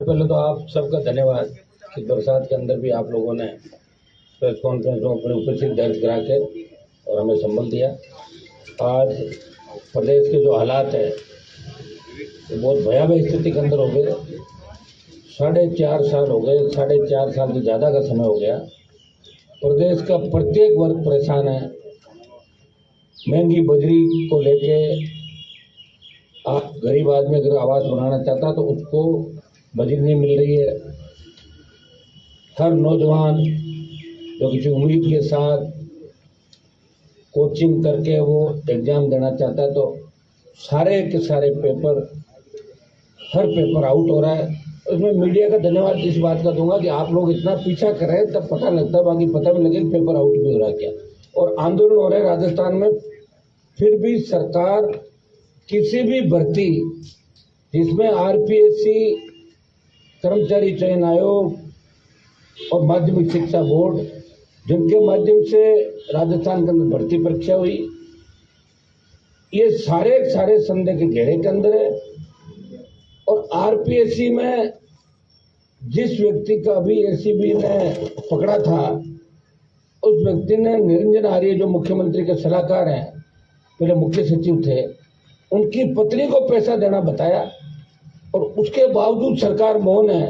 पहले तो आप सबका धन्यवाद कि बरसात के अंदर भी आप लोगों ने प्रेस कॉन्फ्रेंस में अपनी उपस्थित दर्ज करा के और हमें संबल दिया। आज प्रदेश के जो हालात है वो बहुत भयावह स्थिति के अंदर हो गए। 4.5 साल हो गए, 4.5 साल से ज़्यादा का समय हो गया। प्रदेश का प्रत्येक वर्ग परेशान है। महंगी बजरी को लेके आप गरीब आदमी अगर आवास बनाना चाहता तो उसको बजरी नहीं मिल रही है। हर नौजवान जो किसी उम्मीद के साथ कोचिंग करके वो एग्जाम देना चाहता है तो सारे के सारे पेपर, हर पेपर आउट हो रहा है। उसमें मीडिया का धन्यवाद इस बात का दूंगा कि आप लोग इतना पीछा कर रहे हैं, तब पता लगता है, बाकी पता भी लगे पेपर आउट भी हो रहा है क्या। और आंदोलन हो रहे राजस्थान में, फिर भी सरकार किसी भी भर्ती जिसमें आरपीएससी, कर्मचारी चयन आयोग और माध्यमिक शिक्षा बोर्ड, जिनके माध्यम से राजस्थान के अंदर भर्ती परीक्षा हुई, ये सारे संदेह के घेरे के अंदर है। और आरपीएससी में जिस व्यक्ति का अभी एसीबी ने पकड़ा था, उस व्यक्ति ने निरंजन आर्य, जो मुख्यमंत्री के सलाहकार हैं, पहले मुख्य सचिव थे, उनकी पत्नी को पैसा देना बताया और उसके बावजूद सरकार मौन है।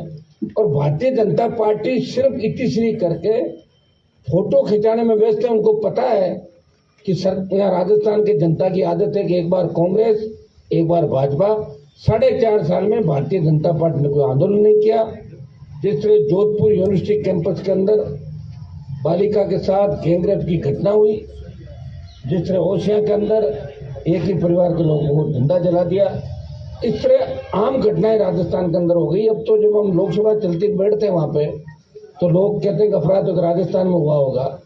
और भारतीय जनता पार्टी सिर्फ इतिश्री करके फोटो खिंचाने में व्यस्त है। उनको पता है कि यहाँ राजस्थान की जनता की आदत है कि एक बार कांग्रेस, एक बार भाजपा। 4.5 साल में भारतीय जनता पार्टी ने कोई आंदोलन नहीं किया। जिस तरह जोधपुर यूनिवर्सिटी कैंपस के अंदर बालिका के साथ गैंगरेप की घटना हुई, जिस तरह ओसिया के अंदर एक ही परिवार के लोगों को जिंदा जला दिया, इस तरह आम घटनाएं राजस्थान के अंदर हो गई। अब तो जब हम लोकसभा चलते बैठते हैं वहां पे, तो लोग कहते हैं कि अपराध तो राजस्थान में हुआ होगा।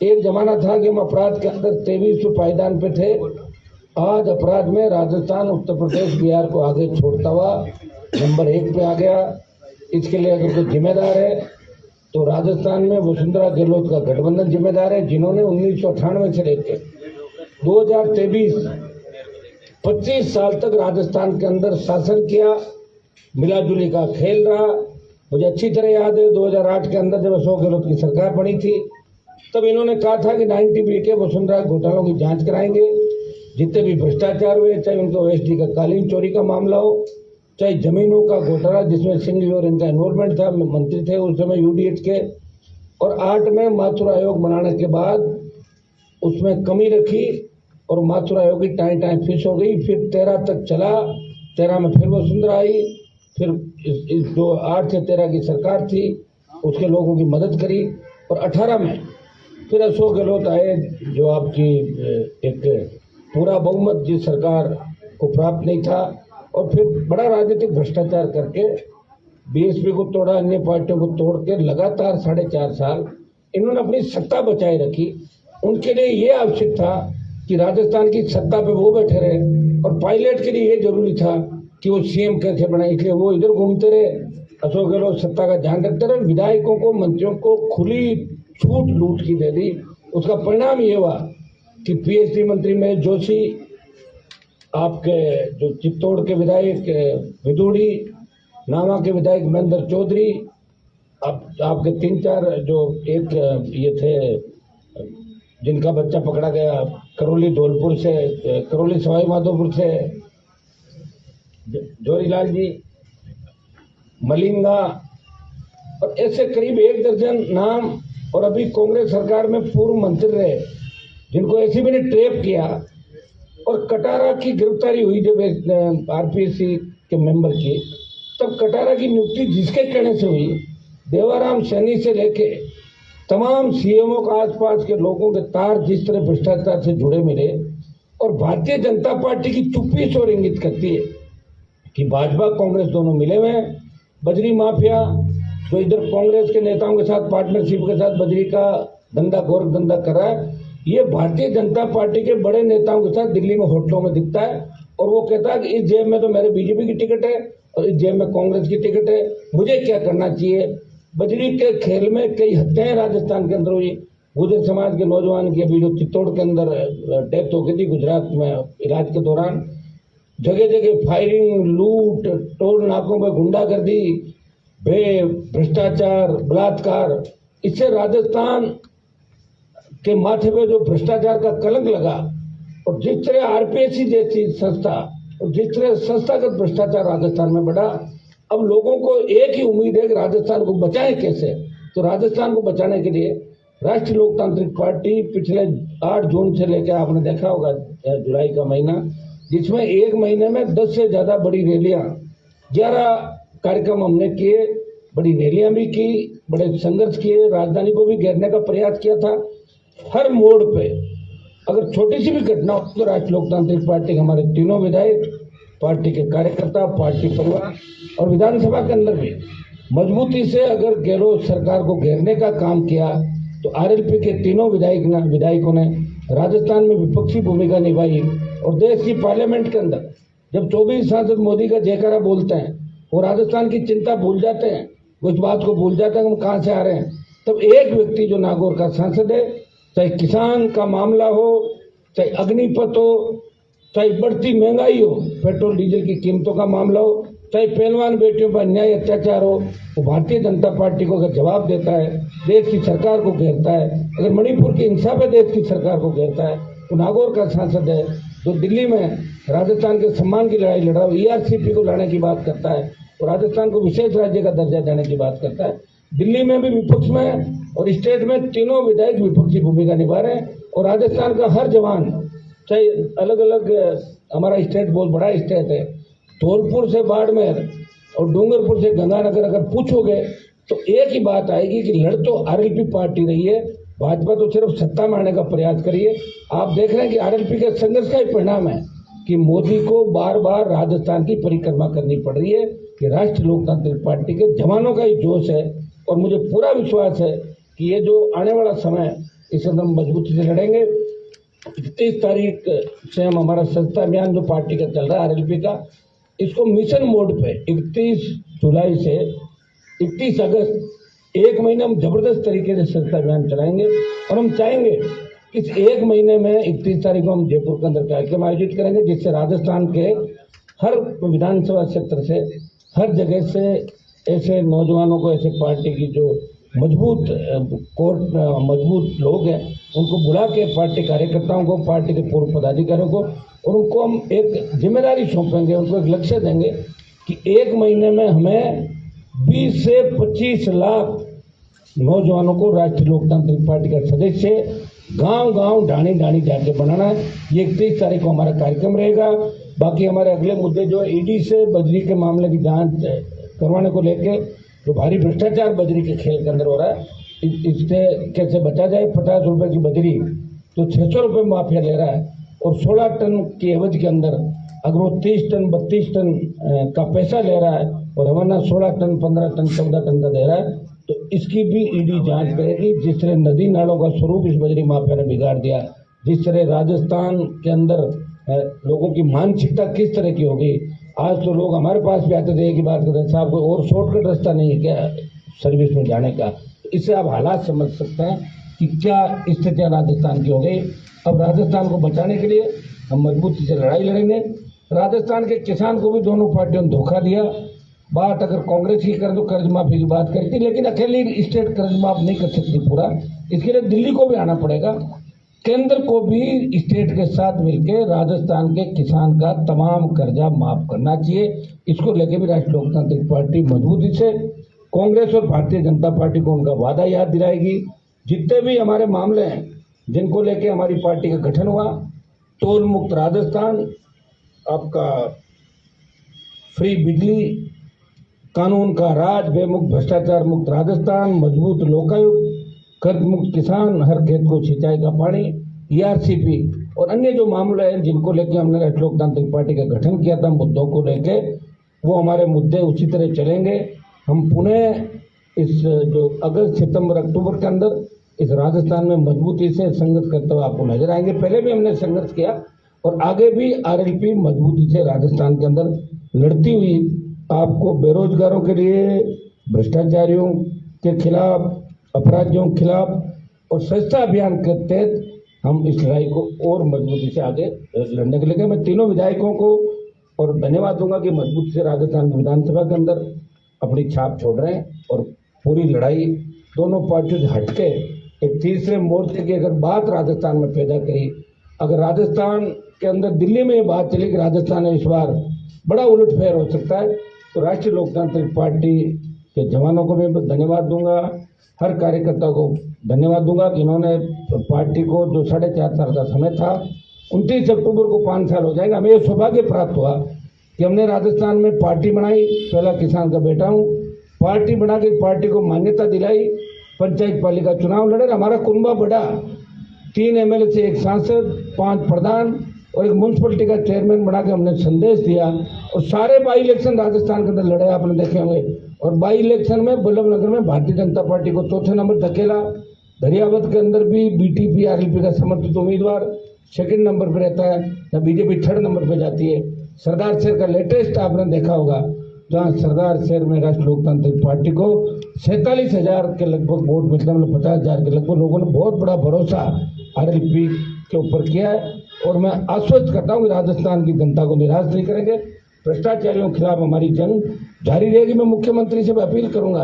एक जमाना था कि हम अपराध के अंदर 23 पायदान पे थे। आज अपराध में राजस्थान, उत्तर प्रदेश, बिहार को आगे छोड़ता हुआ नंबर 1 पे आ गया। इसके लिए अगर कोई जिम्मेदार है तो राजस्थान में वसुंधरा गहलोत का गठबंधन जिम्मेदार है, जिन्होंने 1998 से लेकर 2023 25 साल तक राजस्थान के अंदर शासन किया। मिलाजुली का खेल रहा। मुझे अच्छी तरह याद है 2008 के अंदर जब अशोक गहलोत की सरकार बनी थी, तब इन्होंने कहा था कि 90B के वसुंधरा घोटालों की जांच कराएंगे। जितने भी भ्रष्टाचार हुए, चाहे उनके ओएसडी का कालीन चोरी का मामला हो, चाहे जमीनों का घोटाला जिसमें सिंघवी और इनका इन्वॉल्वमेंट था, मंत्री थे उस समय यूडीएच के। और 8 में माथुर आयोग बनाने के बाद उसमें कमी रखी और माथुर आयोग की टाई फिश हो गई। फिर 13 तक चला, 13 में फिर वसुंधरा आई, फिर इस जो 8 से 13 की सरकार थी उसके लोगों की मदद करी। और 18 में फिर अशोक गहलोत आए, जो आपकी एक पूरा बहुमत जिस सरकार को प्राप्त नहीं था, और फिर बड़ा राजनीतिक भ्रष्टाचार करके बीएसपी को तोड़ा, अन्य पार्टियों को तोड़ के लगातार 4.5 साल इन्होंने अपनी सत्ता बचाए रखी। उनके लिए ये आवश्यक था कि राजस्थान की सत्ता पे वो बैठे रहे, और पायलट के लिए ये जरूरी था कि वो सीएम कैसे बनाए, इसलिए वो इधर घूमते रहे। अशोक गहलोत सत्ता का ध्यान रखते रहे, विधायकों को, मंत्रियों को खुली छूट लूट की दे दी। उसका परिणाम ये हुआ कि पीएचडी मंत्री महेश जोशी, आपके जो चित्तौड़ के विधायक विदुड़ी, नावा के विधायक महेंद्र चौधरी, आपके 3-4 जो एक ये थे जिनका बच्चा पकड़ा गया करौली धौलपुर से, करौली सवाई माधोपुर से, जोरीलाल जी, मलिंगा, और ऐसे करीब 1 दर्जन नाम। और अभी कांग्रेस सरकार में पूर्व मंत्री रहे जिनको एसीबी ने ट्रैप किया। और कटारा की गिरफ्तारी हुई जब आरपीएससी के मेंबर की, तब कटारा की नियुक्ति जिसके कहने से हुई, देवाराम सैनी से लेके तमाम सीएमओ का आसपास के लोगों के तार जिस तरह भ्रष्टाचार से जुड़े मिले। और भारतीय जनता पार्टी की चुप्पी से और इंगित करती है कि भाजपा कांग्रेस दोनों मिले हुए हैं। बजरी माफिया जो इधर कांग्रेस के नेताओं के साथ पार्टनरशिप के साथ बजरी का धंधा, गोरख धंधा कर रहा है, ये भारतीय जनता पार्टी के बड़े नेताओं के साथ दिल्ली में होटलों में दिखता है। और वो कहता है कि इस जेब में तो मेरे बीजेपी की टिकट है और इस जेब में कांग्रेस की टिकट है, मुझे क्या करना चाहिए। बजरी के खेल में कई हत्याएं राजस्थान के अंदर हुई। गुर्जर समाज के नौजवान की अभी जो चित्तौड़ के अंदर डेथ हो गई थी गुजरात में इलाज के दौरान, जगह जगह फायरिंग, लूट, टोल नाकों पर गुंडागर्दी, भ्रष्टाचार, बलात्कार, इससे राजस्थान के माथे पे जो भ्रष्टाचार का कलंक लगा, और जिस तरह आरपीएससी जैसी संस्था और जिस तरह संस्थागत भ्रष्टाचार राजस्थान में बढ़ा, अब लोगों को एक ही उम्मीद है कि राजस्थान को बचाएं कैसे। तो राजस्थान को बचाने के लिए राष्ट्रीय लोकतांत्रिक पार्टी पिछले 8 जून से लेकर, आपने देखा होगा जुलाई का महीना, जिसमें एक महीने में 10 से ज्यादा बड़ी रैलियां, 11 कार्यक्रम हमने किए, बड़ी रैलियां भी की, बड़े संघर्ष किए, राजधानी को भी घेरने का प्रयास किया था। हर मोड़ पे अगर छोटी सी भी घटना हो तो राष्ट्रीय लोकतांत्रिक पार्टी के हमारे तीनों विधायक, पार्टी के कार्यकर्ता, पार्टी परिवार और विधानसभा के अंदर भी मजबूती से अगर गहलोत सरकार को घेरने का काम किया, तो आरएलपी के तीनों विधायकों ने राजस्थान में विपक्षी भूमिका निभाई। और देश की पार्लियामेंट के अंदर जब 24 सांसद मोदी का जयकारा बोलते हैं, वो राजस्थान की चिंता भूल जाते हैं, वो इस बात को भूल जाते हैं हम कहाँ से आ रहे हैं, तब एक व्यक्ति जो नागौर का सांसद है, चाहे किसान का मामला हो, चाहे अग्निपथ हो, चाहे बढ़ती महंगाई हो, पेट्रोल डीजल की कीमतों का मामला हो, चाहे पहलवान बेटियों पर अन्याय अत्याचार हो, वो भारतीय जनता पार्टी को अगर जवाब देता है, देश की सरकार को घेरता है। अगर मणिपुर की हिंसा पे देश की सरकार को घेरता है, तो नागौर का सांसद है जो दिल्ली में राजस्थान के सम्मान की लड़ाई लड़ रहा है, ईआरसीपी को लाने की बात करता है और राजस्थान को विशेष राज्य का दर्जा देने की बात करता है। दिल्ली में भी विपक्ष में और स्टेट में तीनों विधायक विपक्षी भूमिका निभा रहे हैं। और राजस्थान का हर जवान, चाहे अलग अलग, हमारा स्टेट बहुत बड़ा स्टेट है, धौलपुर से बाड़मेर और डूंगरपुर से गंगानगर अगर पूछोगे तो एक ही बात आएगी कि लड़ तो आरएलपी पार्टी रही है, भाजपा तो सिर्फ सत्ता में आने का प्रयास करिए। आप देख रहे हैं कि आरएलपी के संघर्ष का ही परिणाम है कि मोदी को बार बार राजस्थान की परिक्रमा करनी पड़ रही है, कि राष्ट्रीय लोकतांत्रिक पार्टी के जवानों का ही जोश है। और मुझे पूरा विश्वास है कि ये जो आने वाला समय, इसे हम मजबूती से लड़ेंगे। 31 तारीख से हम हमारा सत्ता अभियान जो पार्टी का चल रहा है आरएलपी का, इसको मिशन मोड पे 31 जुलाई से 31 अगस्त 1 महीने हम जबरदस्त तरीके से सत्ता अभियान चलाएंगे। और हम चाहेंगे इस 1 महीने में 31 तारीख को हम जयपुर के अंदर कार्यक्रम आयोजित करेंगे, जिससे राजस्थान के हर विधानसभा क्षेत्र से, हर जगह से ऐसे नौजवानों को, ऐसे पार्टी की जो मजबूत लोग हैं, उनको बुला के, पार्टी कार्यकर्ताओं को, पार्टी के पूर्व पदाधिकारियों को, और उनको हम एक जिम्मेदारी सौंपेंगे, उनको एक लक्ष्य देंगे कि 1 महीने में हमें 20 से 25 लाख नौजवानों को राष्ट्रीय लोकतांत्रिक पार्टी का सदस्य गांव-गांव, ढाणी-ढाणी जाके बनाना है। ये 31 तारीख को हमारा कार्यक्रम रहेगा। बाकी हमारे अगले मुद्दे जो ईडी से बजरी के मामले की जांच करवाने को लेके, जो भारी भ्रष्टाचार बजरी के खेल के अंदर हो रहा है, इससे कैसे बचा जाए। 50 रुपए की बजरी तो 600 रुपये माफिया ले रहा है, और 16 टन की एवज के अंदर अगर वो 30 टन 32 टन का पैसा ले रहा है और हमारा 16 टन 15 टन 14 टन का दे रहा है, तो इसकी भी ईडी जांच करेगी। जिस तरह नदी नालों का स्वरूप इस बजरी माफिया ने बिगाड़ दिया, जिस तरह राजस्थान के अंदर लोगों की मानसिकता किस तरह की होगी। आज तो लोग हमारे पास भी आते थे, एक ही बात करते हैं, साहब कोई और शॉर्टकट रास्ता नहीं है क्या सर्विस में जाने का। इससे आप हालात समझ सकते हैं कि क्या स्थितियाँ राजस्थान की हो गई। अब राजस्थान को बचाने के लिए हम मजबूती से लड़ाई लड़ेंगे। राजस्थान के किसान को भी दोनों पार्टियों ने धोखा दिया। बात अगर कांग्रेस की कर तो कर्ज माफी की बात करती, लेकिन अकेली स्टेट कर्ज माफ नहीं कर सकती पूरा, इसके लिए दिल्ली को भी आना पड़ेगा। केंद्र को भी स्टेट के साथ मिलकर राजस्थान के किसान का तमाम कर्जा माफ करना चाहिए। इसको लेकर भी राष्ट्रीय लोकतांत्रिक पार्टी मजबूती से कांग्रेस और भारतीय जनता पार्टी को उनका वादा याद दिलाएगी। जितने भी हमारे मामले हैं जिनको लेके हमारी पार्टी का गठन हुआ, टोल मुक्त राजस्थान, आपका फ्री बिजली, कानून का राज, बेमुक्त भ्रष्टाचार मुक्त राजस्थान, मजबूत लोकायुक्त, कर्ज मुक्त किसान, हर खेत को सिंचाई का पानी, ईआरसीपी और अन्य जो मामले हैं जिनको लेके हमने राष्ट्रीय लोकतांत्रिक पार्टी का गठन किया था, मुद्दों को लेके, वो हमारे मुद्दे उसी तरह चलेंगे। हम पुनः इस जो अगस्त, सितंबर, अक्टूबर के अंदर इस राजस्थान में मजबूती से संघर्ष करते हुए आपको नजर आएंगे। पहले भी हमने संघर्ष किया और आगे भी आरएलपी मजबूती से राजस्थान के अंदर लड़ती हुई आपको बेरोजगारों के लिए, भ्रष्टाचारियों के खिलाफ, अपराधियों के खिलाफ और स्वच्छता अभियान के तहत हम इस लड़ाई को और मजबूती से आगे लड़ने के लिए। मैं तीनों विधायकों को और धन्यवाद दूंगा कि मजबूत से राजस्थान विधानसभा के अंदर अपनी छाप छोड़ रहे हैं और पूरी लड़ाई दोनों पार्टियों से हटके एक तीसरे मोर्चे की अगर बात राजस्थान में पैदा करी, अगर राजस्थान के अंदर दिल्ली में ये बात चली कि राजस्थान में इस बार बड़ा उलटफेर हो सकता है, तो राष्ट्रीय लोकतांत्रिक पार्टी के जवानों को मैं धन्यवाद दूंगा, हर कार्यकर्ता को धन्यवाद दूंगा कि इन्होंने पार्टी को जो 4.5 साल का समय था, 29 अक्टूबर को 5 साल हो जाएगा। हमें ये सौभाग्य प्राप्त हुआ कि हमने राजस्थान में पार्टी बनाई, पहला किसान का बेटा हूँ, पार्टी बना के पार्टी को मान्यता दिलाई, पंचायत पालिका चुनाव लड़े, हमारा कुनबा बढ़ा, 3 एमएलए से 1 सांसद, 5 प्रधान और एक म्यूनसिपलिटी का चेयरमैन बना के हमने संदेश दिया और सारे बाई इलेक्शन राजस्थान के अंदर लड़े, आपने देखे होंगे। और बाई इलेक्शन में बल्लभनगर में भारतीय जनता पार्टी को चौथे नंबर धकेला, दरियावत के अंदर भी बीटीपी आरएलपी का समर्थित उम्मीदवार सेकंड नंबर पर रहता है, या बीजेपी 3rd नंबर पर जाती है। सरदार शहर का लेटेस्ट आपने देखा होगा, जहाँ सरदार शहर में राष्ट्रीय लोकतांत्रिक पार्टी को 47,000 के लगभग वोट मिलते हैं, मतलब 50,000 के लगभग लोगों ने बहुत बड़ा भरोसा आरएलपी के ऊपर किया है। और मैं आश्वस्त करता हूँ कि राजस्थान की जनता को निराश नहीं करेंगे, भ्रष्टाचारियों के खिलाफ हमारी जंग जारी रहेगी। मैं मुख्यमंत्री से अपील करूंगा,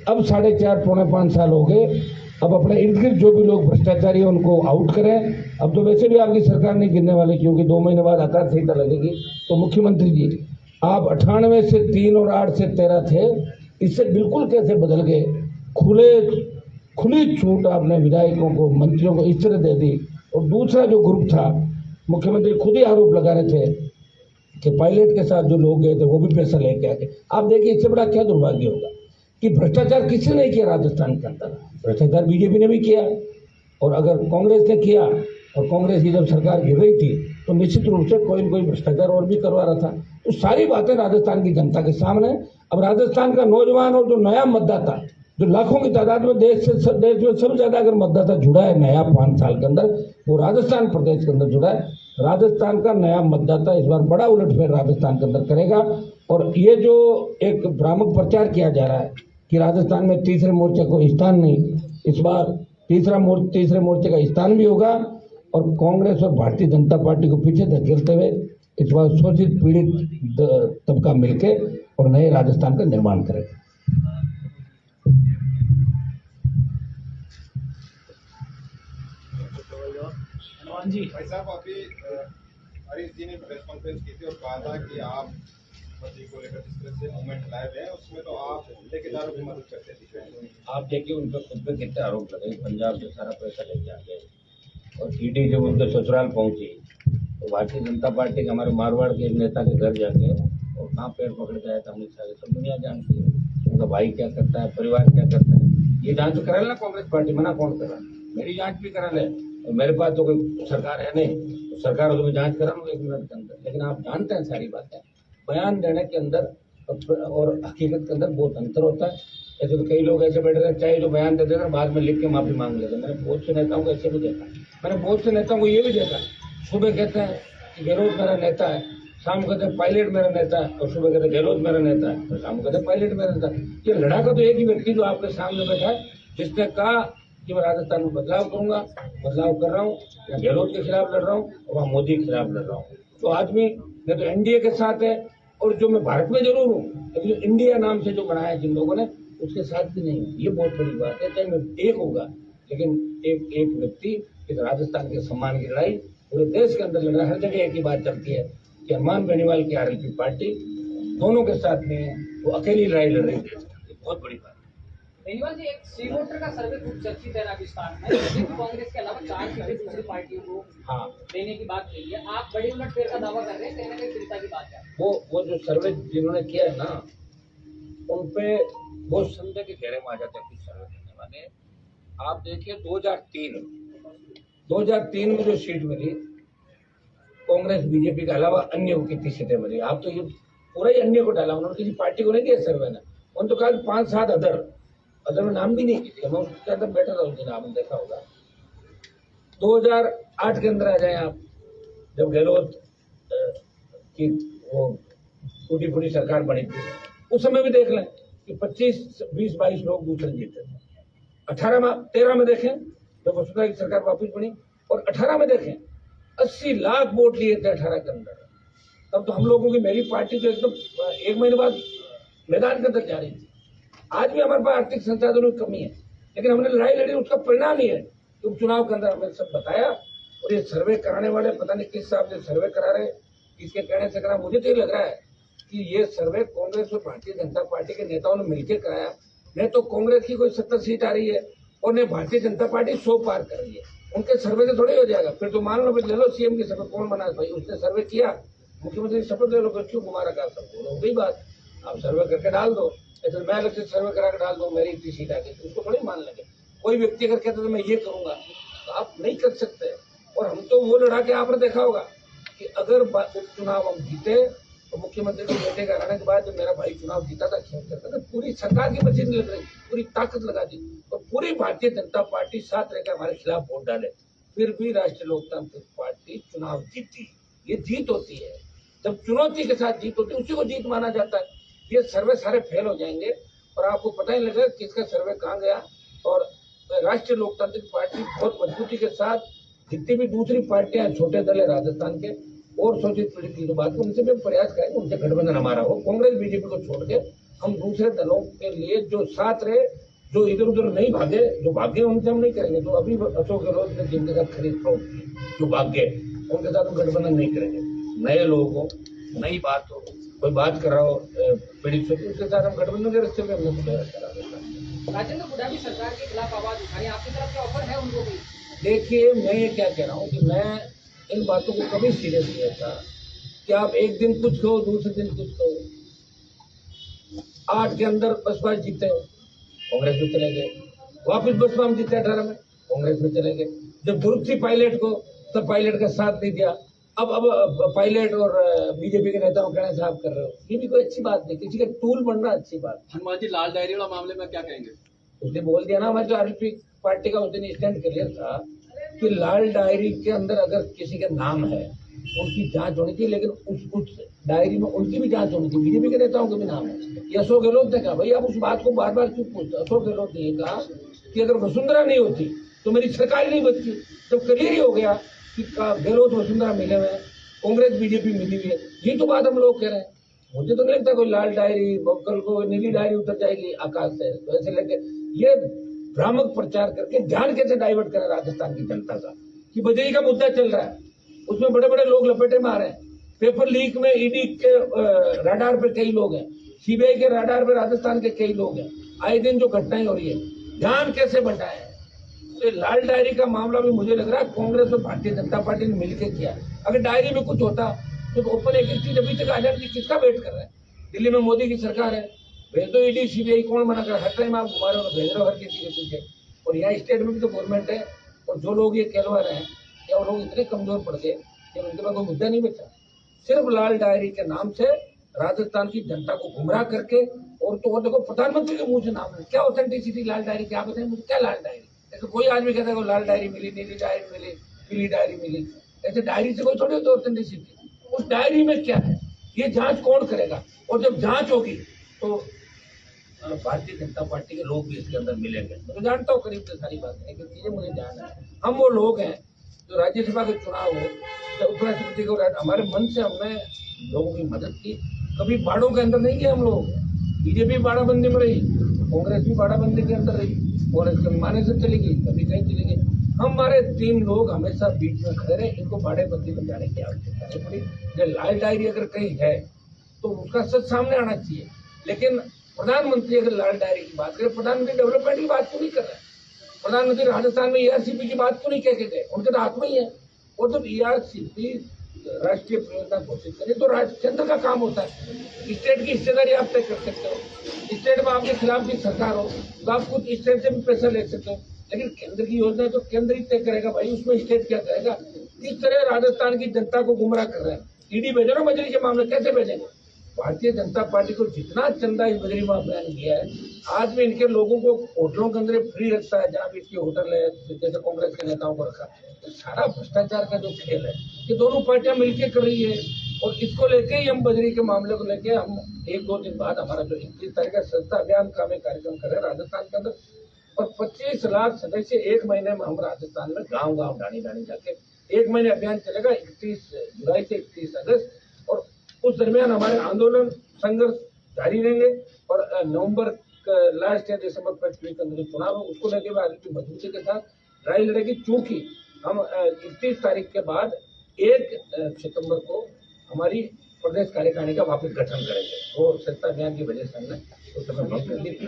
अब 4.5 पौने 5 साल हो गए, अब अपने इर्द गिर्द जो भी लोग भ्रष्टाचारी हैं उनको आउट करें। अब तो वैसे भी आपकी सरकार नहीं गिरने वाली, क्योंकि 2 महीने बाद आचार संहिता लगेगी। तो मुख्यमंत्री जी, आप 98 से 3 और 8 से 13 थे, इससे बिल्कुल कैसे बदल गए? खुली छूट आपने विधायकों को, मंत्रियों को इस तरह दे दी। और दूसरा जो ग्रुप था, मुख्यमंत्री खुद ही आरोप लगा रहे थे कि पायलट के साथ जो लोग गए थे वो भी पैसा लेके आ गए। आप देखिए इससे बड़ा क्या दुर्भाग्य होगा कि भ्रष्टाचार किसने नहीं किया राजस्थान के अंदर? भ्रष्टाचार बीजेपी ने भी किया, और अगर कांग्रेस ने किया, और कांग्रेस की जब सरकार गिर रही थी तो निश्चित रूप से कोई न कोई भ्रष्टाचार और भी करवा रहा था। तो सारी बातें राजस्थान की जनता के सामने। अब राजस्थान का नौजवान और जो नया मतदाता, जो लाखों की तादाद में देश में सबसे ज्यादा अगर मतदाता जुड़ा है नया 5 साल के अंदर, वो राजस्थान प्रदेश के अंदर जुड़ा है। राजस्थान का नया मतदाता इस बार बड़ा उलटफेर राजस्थान के अंदर करेगा। और ये जो एक भ्रामक प्रचार किया जा रहा है कि राजस्थान में तीसरे मोर्चे को स्थान नहीं, इस बार तीसरे मोर्चे का स्थान भी होगा। और कांग्रेस और भारतीय जनता पार्टी को पीछे धकेलते हुए इस बार शोषित पीड़ित तबका मिलके और नए राजस्थान का निर्माण करेगा। जी भाई साहब, अभी हरीश जी ने प्रेस कॉन्फ्रेंस की थी और कहा था कि आप मोदी को लेकर जिस तरह से मूवमेंट लाए हुए हैं उसमें तो आप ठेकेदारों की मदद करते दिखे। आप देखिए उन पर खुद पे कितने आरोप लगे, पंजाब से सारा पैसा लेके आ गए, और ईडी जब उनके ससुराल पहुंची तो भारतीय जनता पार्टी के हमारे मारवाड़ के एक नेता के घर जाके और कहाँ पेड़ पकड़ के आया था अमित शाह के, सब दुनिया जानती है उनका भाई क्या करता है, परिवार क्या करता है। ये जांच तो करा लेना कांग्रेस पार्टी, मना कौन कर रहा है? मेरी जांच भी करा ले, और मेरे पास तो कोई सरकार है नहीं, तो सरकार को मैं जांच करा लूँ 1 मिनट के अंदर। लेकिन आप जानते हैं सारी बातें, बयान देने के अंदर और हकीकत के अंदर बहुत अंतर होता है। ऐसे तो कई लोग ऐसे बैठे रहते, चाहे जो बयान दे देना बाद में लिख के माफी मांग लेते। मैंने बहुत से नेताओं को ऐसे भी देखा, मैंने बहुत से नेताओं को ये भी देखा, सुबह कहते हैं कि गहलोत मेरा नेता है, शाम को कहते हैं पायलट मेरा नेता है, और सुबह कहते हैं गहलोत मेरा नेता है, और शाम को कहते हैं पायलट मेरा नेता है। ये लड़ाका तो एक ही व्यक्ति जो आपके सामने बैठा है, जिसने कहा कि मैं राजस्थान में बदलाव करूंगा, बदलाव कर रहा हूँ, या गहलोत के खिलाफ लड़ रहा हूँ और वहाँ मोदी के खिलाफ लड़ रहा हूँ। तो आदमी न तो एनडीए के साथ है, और जो मैं भारत में जरूर हूँ, लेकिन जो इंडिया नाम से जो बनाया है जिन लोगों ने, उसके साथ भी नहीं हूँ। ये बहुत बड़ी बात है। चाहे मैं एक होगा, लेकिन एक व्यक्ति इस राजस्थान के सम्मान की लड़ाई पूरे देश के अंदर लड़ रहा है। हर जगह एक ही बात चलती है कि हनुमान बेनीवाल की आरएलपी पार्टी दोनों के साथ में है, वो अकेली लड़ाई लड़ रही है। बहुत बड़ी बात है। बेनीवाल जी, एक सी वोटर का सर्वे खूब चर्चित है राजस्थान में, जिसमें कांग्रेस के अलावा 4 सीटें दूसरी पार्टियों को देने की बात कही है। आप बड़ी उलटफेर का दावा कर रहे हैं, कहीं ना कहीं चिंता की बात है। वो जो सर्वे जिन्होंने किया है ना, उन पे बहुत संदेह के घेरे में आ जाते हैं कुछ सर्वे करने वाले। आप देखिए 2003 में जो सीट मिली कांग्रेस बीजेपी के अलावा अन्य को कितनी सीटें मिली? आप तो ये पूरा ही अन्य को डाला, उन्होंने किसी पार्टी को नहीं दिया सर्वे ने। उन्होंने तो कहा 5-7 अदर में नाम भी नहीं किया। मैं उसके अंदर बैठा था उस दिन, आपने देखा होगा। 2008 के अंदर आ जाए आप, जब गहलोत की वो टूटी फूटी सरकार बनी थी, उस समय भी देख लें कि 25, 20, 22 लोग दूसरे जीते थे। 13 में देखें जब वसुंधरा की सरकार वापस बनी, और 18 में देखें 80 लाख वोट लिए थे 18 के अंदर। तब तो हम लोगों की मेरी पार्टी तो एकदम 1 महीने बाद मैदान के अंदर जा रही थी। आज भी हमारे पास आर्थिक संसाधनों की कमी है, लेकिन हमने लड़ाई लड़ी, उसका परिणाम ही है कि उपचुनाव के अंदर हमें सब बताया। और ये सर्वे कराने वाले पता नहीं किस हिसाब से सर्वे करा रहे, किसके कहने से करा। मुझे तो ये लग रहा है कि ये सर्वे कांग्रेस और भारतीय जनता पार्टी के नेताओं ने मिलकर कराया। नहीं तो कांग्रेस की कोई 70 सीट आ रही है और नहीं भारतीय जनता पार्टी 100 पार कर रही है। उनके सर्वे से थोड़ी हो जाएगा। फिर तो मान लो, ले लो सीएम की शपथ, कौन बना भाई, उसने सर्वे किया, मुख्यमंत्री शपथ ले लो, फिर क्यों घुमा रखा सबको, हो गई बात। आप सर्वे करके डाल दो, ऐसे मैं अलग से सर्वे करा के डाल दो, मेरी इतनी सीट आ गई, तो उसको थोड़ी मान लेंगे। कोई व्यक्ति अगर कहते तो मैं ये करूंगा, तो आप नहीं कर सकते। और हम तो वो लड़ा के, आपने देखा होगा कि अगर उपचुनाव हम जीते तो मुख्यमंत्री के बेटे का आने के बाद जब मेरा भाई चुनाव जीता था, खेल करता था, पूरी सरकार की मशीन लग रही, पूरी ताकत लगा दी और पूरी भारतीय जनता पार्टी साथ रहकर हमारे खिलाफ वोट डाले, फिर भी राष्ट्रीय लोकतांत्रिक पार्टी चुनाव जीती। ये जीत होती है, जब चुनौती के साथ जीत होती है उसी को जीत माना जाता है। ये सर्वे सारे फेल हो जाएंगे और आपको पता ही लगेगा किसका सर्वे कहाँ गया। और राष्ट्रीय लोकतांत्रिक पार्टी बहुत मजबूती के साथ, जितनी भी दूसरी पार्टियां छोटे दल है राजस्थान के और शोषित पीड़ित की जो बात है, उनसे भी प्रयास करेंगे, उनसे गठबंधन हमारा हो, कांग्रेस बीजेपी को छोड़ के हम दूसरे दलों के लिए जो साथ रहे, जो इधर उधर नहीं भागे, जो भागे उनसे हम नहीं करेंगे। तो अभी अशोक गहलोत ने जिनके साथ खरीद फरोख्त की, जो भागे उनके साथ हम गठबंधन नहीं करेंगे। नए लोग हो, नई बात हो, कोई बात कर रहा हो पीड़ित से, उसके साथ हम गठबंधन के रास्ते में हमने राजेंद्र गुडा भी सरकार के खिलाफ आवाज उठाई, आपकी तरफ से ऑफर है उनको भी? देखिए, मैं ये क्या कह रहा हूँ कि मैं इन बातों को कभी सीरियस नहीं लेता कि आप एक दिन कुछ कहो, दूसरे दिन कुछ कहो। 8 के अंदर बसपा जीते, कांग्रेस में चले गए, वापिस बसपा में जीते 18 में, कांग्रेस में चले गए। जब जरूरत थी पायलट को, तब पायलट का साथ नहीं दिया। अब पायलट और बीजेपी के नेताओं कहने से आप कर रहे हो, ये भी कोई अच्छी बात नहीं। किसी का टूल बनना अच्छी बात। हनुमान जी, लाल डायरी वाला मामले में क्या कहेंगे? उसने बोल दिया ना, मैं जो आरपी पार्टी का उस दिन स्टैंड क्लियर था कि लाल डायरी के अंदर अगर किसी का नाम है उनकी जांच होनी चाहिए, लेकिन उस डायरी में उनकी भी जांच होनी चाहिए, बीजेपी के नेताओं के भी नाम है। अशोक गहलोत ने कहा, भाई आप उस बात को बार बार क्यों पूछते? अशोक गहलोत ने कहा कि अगर वसुंधरा नहीं होती तो मेरी सरकार नहीं बनती। जब क्लियर ही हो गया कि गहलोत वसुंधरा मिले हुए हैं, कांग्रेस बीजेपी मिली हुई है, ये तो बात हम लोग कह रहे हैं। मुझे तो नहीं लगता कोई लाल डायरी, कल को नीली डायरी उतर जाएगी आकाश से, तो ऐसे लेके ये भ्रामक प्रचार करके ध्यान कैसे डाइवर्ट करें राजस्थान की जनता का कि बजरी का मुद्दा चल रहा है, उसमें बड़े बड़े लोग लपेटे मार रहे हैं। पेपर लीक में ईडी के राडार पे कई लोग हैं, सीबीआई के राडार पे राजस्थान के कई लोग हैं। आए दिन जो घटनाएं हो रही है, ध्यान कैसे बंटाए। तो लाल डायरी का मामला भी मुझे लग रहा है कांग्रेस और भारतीय जनता पार्टी ने मिलकर किया। अगर डायरी में कुछ होता तो ओपन एक चीज अभी तक आ जाती, किसका वेट कर रहे हैं? दिल्ली में मोदी की सरकार है, भेज दो ईडी सीबीआई, कौन मना कर? हर टाइम आप घुमा रहे हो, भेज रहे हो हर किसी के पीछे। और यहाँ स्टेट में भी तो गवर्नमेंट है, और जो लोग ये कहलवा रहे हैं क्या वो लोग इतने कमजोर पड़ गए कि उनके पास कोई मुद्दा नहीं बचा। सिर्फ लाल डायरी के नाम से राजस्थान की जनता को गुमराह करके, और तो देखो प्रधानमंत्री के मुंह से नाम है, क्या ऑथेंटिसिटी लाल डायरी की? आप बताएं मुझे, क्या लाल डायरी? ऐसे कोई आदमी कहता है लाल डायरी मिली, नीली डायरी मिली, पीली डायरी मिली, ऐसे डायरी से कोई थोड़ी होती ऑथेंटिसिटी। उस डायरी में क्या है ये जांच कौन करेगा? और जब जांच होगी तो भारतीय जनता पार्टी के लोग भी इसके अंदर मिलेंगे। मैं जानता हूँ करीब से सारी बातें, लेकिन चीजें मुझे ध्यान है। हम वो लोग हैं जो राज्यसभा के चुनाव हो या उपराष्ट्रपति को, हमारे मन से हमने लोगों की मदद की। कभी बाड़ों के अंदर नहीं गए हम लोग। बीजेपी बाड़ाबंदी में रही, कांग्रेस भी बाड़ाबंदी के अंदर रही, कांग्रेस कभी माने से चली गई, कभी कहीं चली गई। हमारे 3 लोग हमेशा बीच में खड़े रहे, इनको बाड़ेबंदी में जाने की आवश्यकता नहीं पड़ी। लाल डायरी अगर कहीं है तो उसका सच सामने आना चाहिए। लेकिन प्रधानमंत्री अगर लाल डायरी की बात करें, प्रधानमंत्री डेवलपमेंट की बात क्यों नहीं कर रहे हैं? प्रधानमंत्री राजस्थान में ईआरसीपी की बात क्यों नहीं कह के गए? उनके तो हाथ में ही है। और जब ईआरसीपी राष्ट्रीय परियोजना घोषित करे तो केंद्र का काम होता है। स्टेट की हिस्सेदारी आप तय कर सकते हो। स्टेट में आपके खिलाफ की सरकार हो तो आप कुछ स्टेट से भी पैसा ले सकते हो, लेकिन केंद्र की योजना तो केंद्र ही तय करेगा भाई, उसमें स्टेट क्या करेगा? इस तरह राजस्थान की जनता को गुमराह कर रहे हैं। ईडी भेजो ना बजरी के मामले, कैसे भेजेंगे? भारतीय जनता पार्टी को जितना चंदा इस बजरी माफिया ने दिया है, आज भी इनके लोगों को होटलों के अंदर फ्री रखता है, जहाँ भी इसके होटल है, जैसे कांग्रेस के नेताओं को रखा। तो सारा भ्रष्टाचार का जो खेल है ये दोनों पार्टियां मिलकर कर रही है। और इसको लेके ही हम बजरी के मामले को लेके हम 1-2 दिन बाद हमारा जो 21 तारीख का स्वच्छता अभियान का हमें कार्यक्रम कर रहे हैं राजस्थान के अंदर, और 25 लाख सदस्य 1 महीने में हम राजस्थान में गाँव गाँव डानी डानी जाके 1 महीने अभियान चलेगा, 31 जुलाई से 31 अगस्त। और उस दरमियान हमारे आंदोलन संघर्ष जारी रहेंगे और नवंबर लास्ट या दिसंबर फर्स्ट वीक के अंदर चुनाव है, उसको लेकर भी आरएलपी मजबूती के साथ लड़ाई लड़ेगी। चूंकि हम 31 तारीख के बाद 1 सितंबर को हमारी प्रदेश कार्यकारिणी का वापस गठन करेंगे। वो सत्ता अभियान की वजह से हमने उस समय भंग कर दी थी।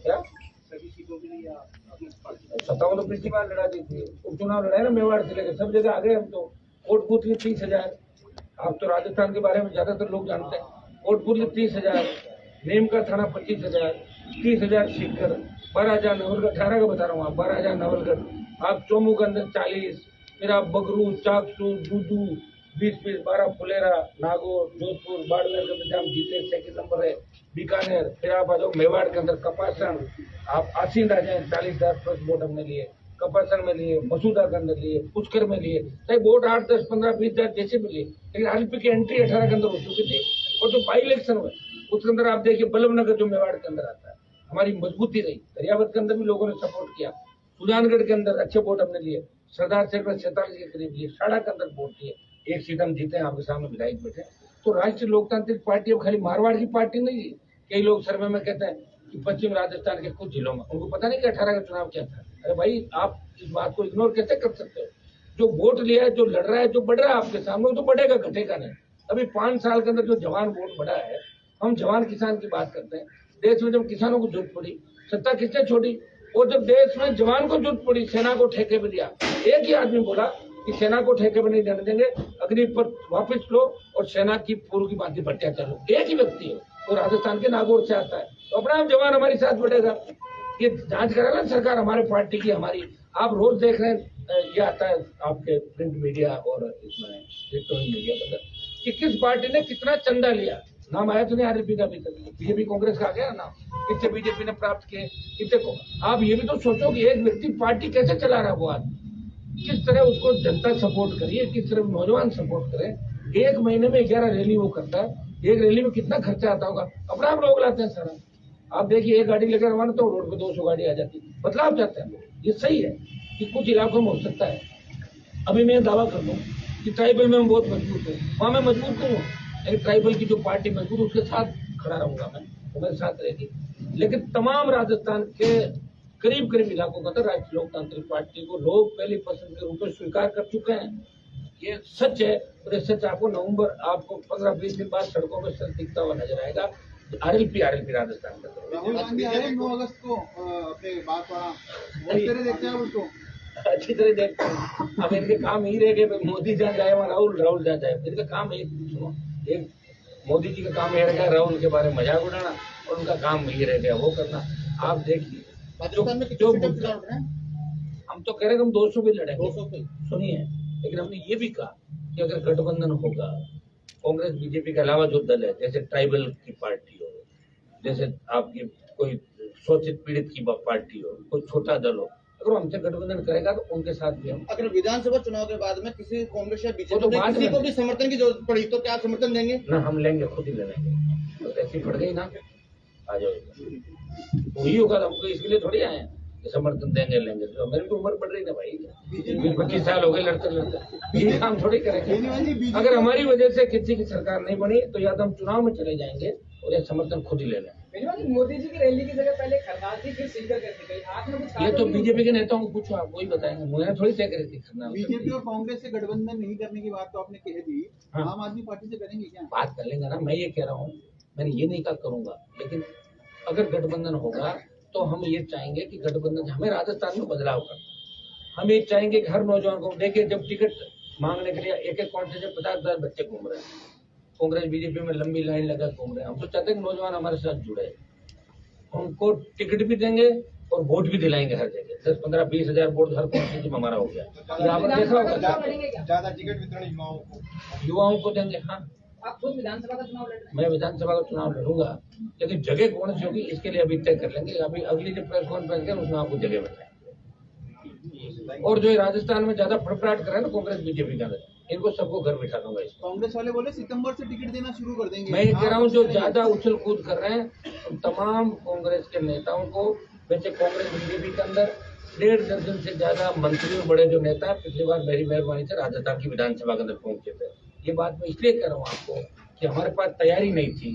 क्या 57 तो पिछली बार लड़ा दी थी, उपचुनाव लड़ाए ना मेवाड़ से लेकर सब जगह आ गए हम तो। कोट बूथ में 30,000, आप तो राजस्थान के बारे में ज्यादातर लोग जानते हैं। कोट बूथ में 30,000, नीम का थाना 25,000, 30,000 सीकर, 12,000 नवलगढ़, 18 का बता रहा हूँ, आप 12,000 नवलगढ़, आप चोमू के अंदर 40, फिर आप बगरू, चाकसू, दूदू, 20 12 फुलेरा, नागौर, जोधपुर, बाड़मेर के अंदर हम जीते 2 नंबर है, बीकानेर, फिर आप आ जाओ मेवाड़ के अंदर कपासन, आप आसीन आ जाए 40,000 फर्स्ट वोट हमने लिए, कपासन में लिए, मसूदा के अंदर लिए, पुष्कर में लिए, चाहे वोट 8, 10, 15, 20,000 जैसे भी लिए, लेकिन आरएलपी की एंट्री 18 के अंदर हो चुकी थी। और जो बाई इलेक्शन हुए उसके अंदर आप देखिए बल्लभनगर जो मेवाड़ के अंदर आता है, हमारी मजबूती रही। दरियावत के अंदर भी लोगों ने सपोर्ट किया, सुजानगढ़ के अंदर अच्छे वोट हमने लिए, सरदार शेख में 47 के करीब लिए, साड़ा के अंदर वोट लिए, 1 सीट हम जीते हैं, आपके सामने विधायक बैठे। तो राष्ट्रीय लोकतांत्रिक पार्टी अब खाली मारवाड़ की पार्टी नहीं है। कई लोग सर्वे में कहते हैं कि पश्चिम राजस्थान के कुछ जिलों में, उनको पता नहीं कि 18 का चुनाव क्या था। अरे भाई, आप इस बात को इग्नोर कैसे कर सकते हो? जो वोट लिया है, जो लड़ रहा है, जो बढ़ रहा है आपके सामने, वो तो बढ़ेगा, घटेगा नहीं। अभी 5 साल के अंदर जो जवान वोट बढ़ा है, हम जवान किसान की बात करते हैं। देश में जब किसानों को जरूरत पड़ी, सत्ता किसने छोड़ी? और जब देश में जवान को जरूरत पड़ी, सेना को ठेके पे दिया। एक ही आदमी बोला कि सेना को ठेके पे नहीं देने देंगे, अग्निपथ वापस लो और सेना की पूर्व की बातें भट्टिया चलो। एक ही व्यक्ति है, वो राजस्थान के नागौर से आता है। तो अपना आप जवान हमारे साथ बढ़ेगा। ये जांच करा ना सरकार हमारे पार्टी की, हमारी। आप रोज देख रहे हैं, ये आता है आपके प्रिंट मीडिया और इसमें इलेक्ट्रॉनिक मीडिया के अंदर कि किस पार्टी ने कितना चंदा लिया। नाम आया तो नहीं आरएलपी का अभी तक। बीजेपी कांग्रेस का आ गया नाम, कितने बीजेपी ने प्राप्त किए, कितने को। आप ये भी तो सोचो कि एक व्यक्ति पार्टी कैसे चला रहा है, वो आदमी किस तरह उसको जनता सपोर्ट करिए, किस तरह नौजवान सपोर्ट करें। 1 महीने में 11 रैली वो करता है। एक रैली में कितना खर्चा आता होगा, अपना आप लोग लाते हैं सारा। आप देखिए, एक गाड़ी लेकर रवाना तो रोड पे 200 गाड़ी आ जाती है। बदलाव चाहते हैं लोग। ये सही है कि कुछ इलाकों में हो सकता है। अभी मैं दावा कर दूं कि ट्राइबल में मैं बहुत मजबूत हूँ, वहाँ मैं मजबूत नहीं हूँ, लेकिन ट्राइबल की जो पार्टी मजबूत, उसके साथ खड़ा रहूंगा मैं, वो मेरे साथ रहेगी। लेकिन तमाम राजस्थान के करीब करीब इलाकों के अंदर राष्ट्रीय लोकतांत्रिक पार्टी को लोग पहली पसंद के रूप में स्वीकार कर चुके हैं। ये सच है। और ये सच आपको नवंबर, आपको 15-20 दिन बाद सड़कों में सच दिखता हुआ नजर आएगा। आरएलपी राजस्थान का। राहुल गांधी आए 9 अगस्त को अपने बातवाड़ा, किस तरह देखते हैं उसको? अच्छी तरह देखते हैं। अब इनके काम ही रह गए, मोदी जहाँ जाए वहाँ राहुल जहाँ जाए। इनका काम एक मोदी जी का काम ये रह गया राहुल के बारे में मजाक उड़ाना, और उनका काम ये रह गया वो करना। आप देखिए, जो हम तो कह रहे हैं हम 200 भी लड़ेंगे, 200 पे सुनिए। लेकिन हमने ये भी कहा कि अगर गठबंधन होगा, कांग्रेस बीजेपी के अलावा जो दल है, जैसे ट्राइबल की पार्टी हो, जैसे आपकी कोई शोषित पीड़ित की पार्टी हो, कोई छोटा दल हो, अगर हमसे गठबंधन करेगा तो उनके साथ भी हम। अगर विधानसभा चुनाव के बाद में किसी कांग्रेस या बीजेपी किसी को भी समर्थन की जरूरत पड़ी तो क्या समर्थन देंगे? ना, हम लेंगे, खुद ही ले लेंगे। तो ऐसी पड़ गई ना, आ जाओ, वही होगा। हमको इसके लिए थोड़ी आए हैं कि समर्थन देंगे लेंगे। तो मेरी तो उम्र बढ़ रही ना भाई, 20-25 साल हो गए लड़ते लड़ते। यही काम थोड़ी करेंगे। अगर हमारी वजह से किसी की सरकार नहीं बनी तो या तो हम चुनाव में चले जाएंगे और ये समर्थन खुद ही ले लेंगे। मोदी जी की रैली की जगह पहले खरना थी, फिर सीकर करती गई। आपने कुछ ये तो बीजेपी के नेताओं को पूछो, आप वही बताएंगे, मुझे थोड़ी तय करी थी करना। बीजेपी और कांग्रेस से गठबंधन नहीं करने की बात तो आपने कह दी, हाँ। आम आदमी पार्टी से करेंगे क्या? बात कर लेंगे ना, मैं ये कह रहा हूँ, मैंने ये नहीं कहा करूंगा। लेकिन अगर गठबंधन होगा तो हम ये चाहेंगे कि गठबंधन, हमें राजस्थान में बदलाव करना। हम ये चाहेंगे कि हर नौजवान को, देखिए जब टिकट मांगने के लिए एक कॉन्स्टिट्यूंसी से 50,000 बच्चे घूम रहे हैं, कांग्रेस बीजेपी में लंबी लाइन लगा घूम रहे हैं। हम तो चाहते हैं कि नौजवान हमारे साथ जुड़े, उनको टिकट भी देंगे और वोट भी दिलाएंगे हर जगह। 10, 15, 20 हजार वोट हर कॉन्स्टिट्यूंसी में हमारा हो गया। आपने देखा होगा, ज्यादा टिकट वितरण युवाओं को देंगे। हाँ, आप खुद विधानसभा का चुनाव लड़ रहे हैं? मैं विधानसभा का चुनाव लड़ूंगा, लेकिन जगह कौन सी होगी इसके लिए अभी तय कर लेंगे। अभी अगली जो प्रेस कॉन्फ्रेंस है उसमें आपको जगह बताएंगे। और जो राजस्थान में ज्यादा फड़फड़ाहट कर रहे हैं ना कांग्रेस बीजेपी का, इनको सबको घर बिठा दूंगा। इसमें कांग्रेस वाले बोले सितंबर से टिकट देना शुरू कर देंगे। मैं ये कह रहा हूँ, जो ज्यादा उछल कूद कर रहे हैं तमाम कांग्रेस के नेताओं को, वैसे कांग्रेस बीजेपी के अंदर 1.5 दर्जन से ज्यादा मंत्री और बड़े जो नेता पिछली बार मेरी मेहरबानी से राजस्थान की विधानसभा के अंदर पहुंचे थे, ये बात मैं इसलिए कह रहा हूँ आपको कि हमारे पास तैयारी नहीं थी।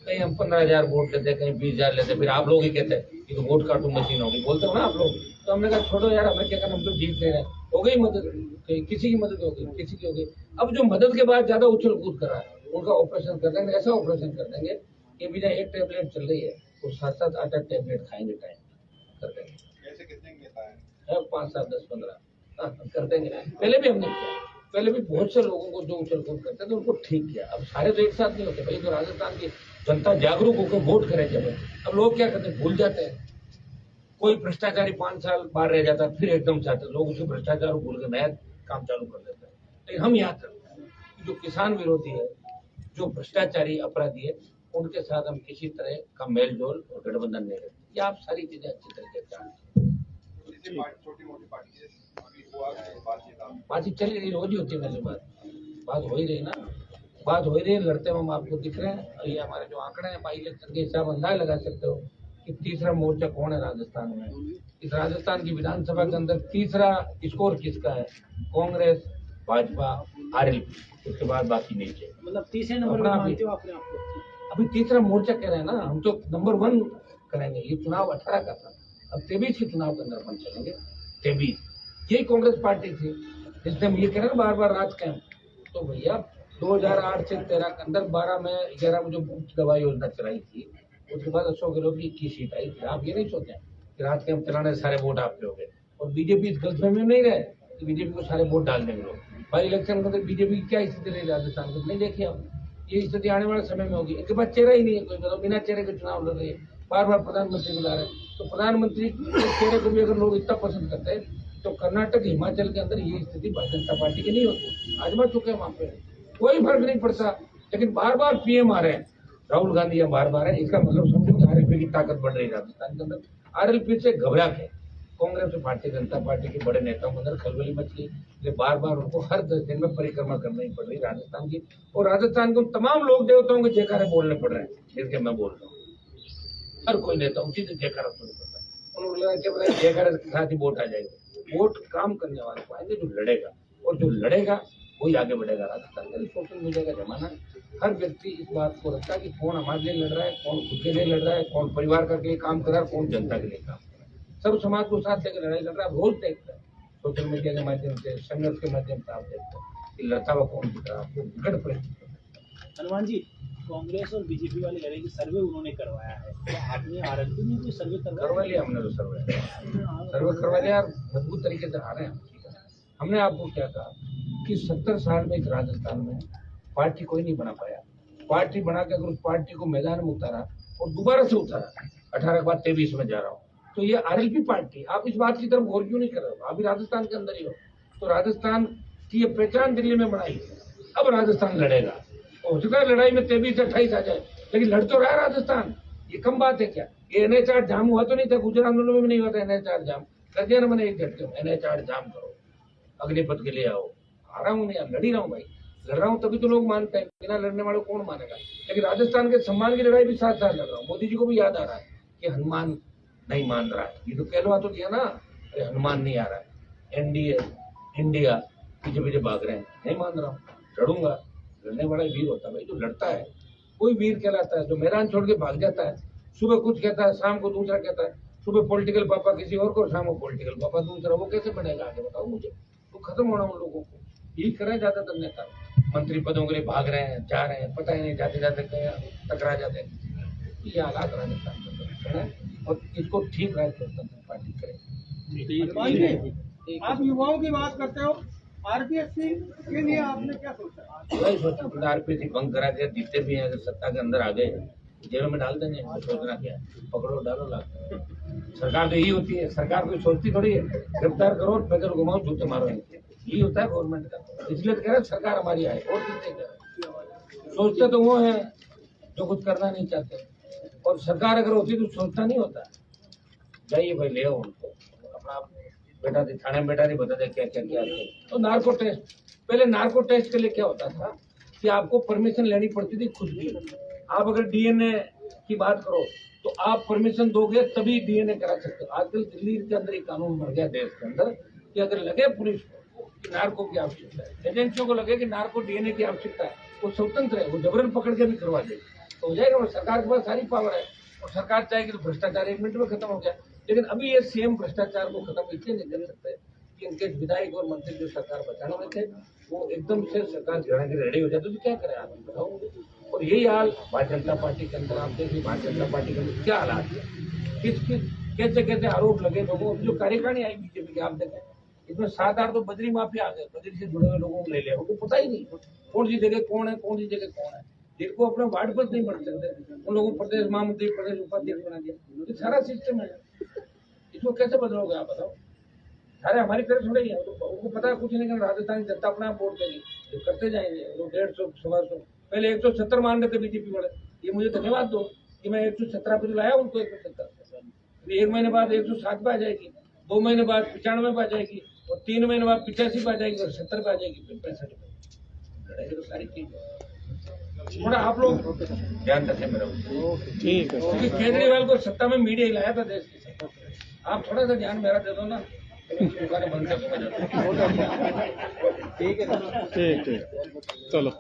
कहीं हम 15,000 वोट लेते, कहीं 20,000 लेते, फिर आप लोग ही कहते ये तो वोट काटू मशीन होगी, बोलते हो ना आप लोग। तो हमने कहा छोड़ो यार, हमें क्या करना, हम तो जीत ले रहे हैं। हो गई मदद, किसी की मदद हो गई, किसी की हो गई। अब जो मदद के बाद ज्यादा उछल कूद कर रहा है, उनका ऑपरेशन कर देंगे, ऐसा ऑपरेशन कर देंगे कि बिना एक टेबलेट चल रही है वो 7-7 8-8 टेबलेट खाएंगे, टाइम कर देंगे। कैसे कितने की नेता है? 5 7 10 15 कर देंगे। पहले भी हमने किया, पहले भी बहुत से लोगों को जो उछल कूद करते थे उनको ठीक किया। अब सारे तो एक साथ नहीं होते भाई। तो राजस्थान की जनता जागरूक होकर वोट करे जब, अब लोग क्या करते हैं, भूल जाते हैं। कोई भ्रष्टाचारी 5 साल बाहर रह जाता है, फिर एकदम चाहते लोग उसे भ्रष्टाचार को भूल के नया काम चालू कर देते हैं। लेकिन हम याद करते हैं कि जो किसान विरोधी है, जो भ्रष्टाचारी अपराधी है, उनके साथ हम किसी तरह का मेल जोल और गठबंधन नहीं रखते। ये आप सारी चीजें अच्छी तरीके से जानते हैं। छोटी मोटी पार्टी से अभी हुआ बातचीत आप बातचीत चली रही, रोज ही होती है मेरी बात हो ही रही ना, बात हो ही रही है। लड़ते हुए हम आपको दिख रहे हैं। और ये हमारे जो आंकड़े हैं बाई इलेक्शन के हिसाब अंदाजा लगा सकते हो कि तीसरा मोर्चा कौन है राजस्थान में। इस राजस्थान की विधानसभा के अंदर तीसरा स्कोर किसका है? कांग्रेस, भाजपा, आरएलपी, उसके बाद बाकी नीचे। मतलब तीसरे नंबर पे मानते हो अपने आप को? अभी तीसरा मोर्चा कह रहे हैं ना, हम तो नंबर 1 करेंगे। ये चुनाव 18 का था, अब 23 के चुनाव के अंदर हम चलेंगे। 23 यही कांग्रेस पार्टी थी जिसने हम ये कह रहे हैं बार बार राज कैंप। तो भैया 2008 से 13 के अंदर 12 में 11 में जो मुफ्त दवा योजना चलाई थी, उसके बाद अशोक गहलोत की 21 सीट आई थी। आप ये नहीं सोचें कि राज कैंप चलाने से सारे वोट आपके हो गए। और बीजेपी इस गलतफहमी में नहीं रहे कि बीजेपी को सारे वोट डाल देंगे लोग। भाई इलेक्शन के अंदर बीजेपी की क्या स्थिति रही राजस्थान को नहीं देखिए आप। ये स्थिति आने वाले समय में होगी। इनके पास चेहरा ही नहीं है कोई, मतलब बिना चेहरे के चुनाव लड़ रही है। बार बार प्रधानमंत्री बुला रहे हैं, तो प्रधानमंत्री के चेहरे को भी अगर लोग इतना पसंद करते हैं तो कर्नाटक, हिमाचल के अंदर ये स्थिति भारतीय जनता पार्टी की नहीं होती। आजमा चुके हैं वहां पे, कोई फर्क नहीं पड़ता। लेकिन बार बार पीएम आ रहे हैं, राहुल गांधी यहाँ बार बार है, इसका मतलब समझो आरएलपी की ताकत बढ़ रही है राजस्थान के अंदर। आरएलपी से घबरा के कांग्रेस और भारतीय जनता पार्टी के बड़े नेताओं के अंदर खलबली मच गई। इसलिए बार बार उनको हर 10 दिन में परिक्रमा करनी पड़ रही राजस्थान की। और राजस्थान को तमाम लोग देवताओं के जयकारे बोलने पड़ रहे हैं, जिसके मैं बोल रहा हूँ। हर कोई नेता उसी से जयकारा सुनना पड़ता है। उन्होंने लगा कि जयकारे के साथ ही वोट आ जाएगा। वोट काम करने वाले को आएंगे, जो लड़ेगा, और जो लड़ेगा वही आगे बढ़ेगा। राजस्थान में सोशल मीडिया का जमाना है, हर व्यक्ति इस बात को रखता है कि कौन हमारे लिए लड़ रहा है, कौन खुद के लिए लड़ रहा है, कौन परिवार का के लिए काम कर रहा है, कौन जनता के लिए काम कर रहा है। सब समाज को साथ लेकर लड़ाई लड़ रहा है। रोज देखते हैं सोशल मीडिया के माध्यम से, संघर्ष के माध्यम से आप देखते हैं कि लड़ता हुआ कौन दिख रहा है आपको। विकट परिस्थिति। हनुमान जी, कांग्रेस और बीजेपी वाले कह रहे हैं कि सर्वे उन्होंने करवाया है, तो आपने आरएलपी में कोई सर्वे करवा लिया? हमने तो सर्वे करवा लिया, मजबूत तरीके से आ रहे हैं। हमने आपको क्या कहा कि 70 साल में इस राजस्थान में पार्टी कोई नहीं बना पाया। पार्टी बना के अगर उस पार्टी को मैदान में उतारा और दोबारा से उतारा, 18 के बाद 23 में जा रहा हूँ, तो ये आरएलपी पार्टी। आप इस बात की तरफ गौर क्यों नहीं कर रहे हो? अभी राजस्थान के अंदर ही हो। तो राजस्थान की ये पहचान दिल्ली में बनाई, अब राजस्थान लड़ेगा। हो सकता है लड़ाई में 23 से 28 आ जाए, लेकिन लड़ तो रहा है राजस्थान। ये कम बात है क्या? ये NH8 जाम हुआ तो नहीं था, गुजरात आंदोलन में भी नहीं हुआ था NH8 जाम। कर दिया ना मैंने एक झटके में, NH8 जाम करो, अग्निपथ के लिए आओ। आ रहा हूँ नहीं, लड़ ही रहा हूँ भाई, लड़ रहा हूँ तभी तो लोग मानते हैं। बिना लड़ने वालों कौन मानेगा? लेकिन राजस्थान के सम्मान की लड़ाई भी साथ साथ लड़ रहा हूँ। मोदी जी को भी याद आ रहा है कि हनुमान नहीं मान रहा है। ये तो कहलवा तो दिया ना, अरे हनुमान नहीं आ रहा है, एनडीए इंडिया पीछे पीछे भाग रहे हैं, नहीं मान रहा हूँ, लड़ूंगा। लड़ने वाला वीर होता है भाई, जो लड़ता है कोई वीर कहलाता है। जो मैदान छोड़ के भाग जाता है, सुबह कुछ कहता है, शाम को दूसरा कहता है। सुबह पॉलिटिकल पापा किसी और को, शाम को पॉलिटिकल पापा दूसरा, वो कैसे बनेगा आगे बताओ मुझे? तो खत्म होना उन लोगों को। यही कर रहे हैं ज्यादातर नेता, मंत्री पदों के लिए भाग रहे हैं, जा रहे हैं, पता ही नहीं, जाते जाते टकरा जाते हैं। ये हालात राजस्थान में, और इसको ठीक राजस्थान पार्टी करेगी। आप युवाओं की बात करते हो, आरपीएससी के लिए आपने क्या सोचा? वही सोचा, आरपीएससी भंग करा के जीतते भी हैं, अगर सत्ता के अंदर आ गए जेलों में डाल देंगे। तो सोचना क्या है, पकड़ो डालो लाख। सरकार तो यही होती है, सरकार कोई सोचती थोड़ी है गिरफ्तार करो, पैदल घुमाओ, जूते मारो, यही होता है गवर्नमेंट का। इसलिए तो कह रहे सरकार हमारी आए, और कितने कह रहे। सोचते तो वो है जो कुछ करना नहीं चाहते, और सरकार अगर होती तो सोचना नहीं होता। जाइए भाई, ले आओ उनको, अपना बेटा दे, थाने में बेटा नहीं बता दे क्या क्या क्या। तो नार्को टेस्ट, पहले नार्को टेस्ट के लिए क्या होता था कि आपको परमिशन लेनी पड़ती थी खुद की। आप अगर डीएनए की बात करो तो आप परमिशन दोगे तभी डीएनए करा सकते हो। आजकल दिल्ली के अंदर एक कानून बन गया देश के अंदर कि अगर लगे पुलिस को कि नार्को की आवश्यकता है, एजेंसियों को लगे कि नार्को डीएनए की आवश्यकता है, वो स्वतंत्र है, वो जबरन पकड़ के भी करवा दे तो हो जाएगा। और सरकार के पास सारी पावर है और सरकार चाहेगी तो भ्रष्टाचार 1 मिनट में खत्म हो गया। लेकिन अभी ये सीएम भ्रष्टाचार को खत्म इसलिए नहीं कर सकते कि इनके विधायक और मंत्री जो सरकार बचाने में थे वो एकदम से सरकार गिराने के रेडी हो जाते तो क्या करें आप बताओ। और यही हाल भारतीय जनता पार्टी के अंदर आप देखिए, भारतीय जनता पार्टी के अंदर क्या हालात है, किस कैसे कैसे आरोप लगे लोगों जो कार्यकारिणी आई बीजेपी के, आप देखें इसमें 7-8 तो बद्री माफिया आ गए, बद्री से जुड़े हुए लोगों को ले लिया, उनको पता ही नहीं कौन सी जगह कौन है, कौन सी जगह कौन है, जिनको अपना वार्ड पर नहीं बन सकते उन लोगों को प्रदेश महामंत्री प्रदेश उपाध्यक्ष बना दिया। ये सारा सिस्टम है, इसको कैसे बदलोगे आप बताओ। सारे हमारी तरह थोड़े ही है, उनको पता है कुछ नहीं करना, राजस्थान की जनता अपना वोट देगी तो करते जाएंगे। वो 150-125 पहले 170 मान रहे थे बीजेपी वाले, ये मुझे धन्यवाद दो कि मैं 117 पर लाया उनको 170, 1 महीने बाद 107 पे आ जाएगी, 2 महीने बाद 95 पे आ जाएगी और 3 महीने बाद 85 पे आ जाएगी और 70 पे आ जाएगी, फिर 65 पे। तो सारी चीज थोड़ा आप लोग ध्यान रखें मेरा, ठीक है, क्योंकि केजरीवाल को सत्ता में मीडिया हिलाया था देश की सत्ता, आप थोड़ा सा ध्यान मेरा दे दो ना, दुकानें बंद कर दूंगा। ठीक है, चलो।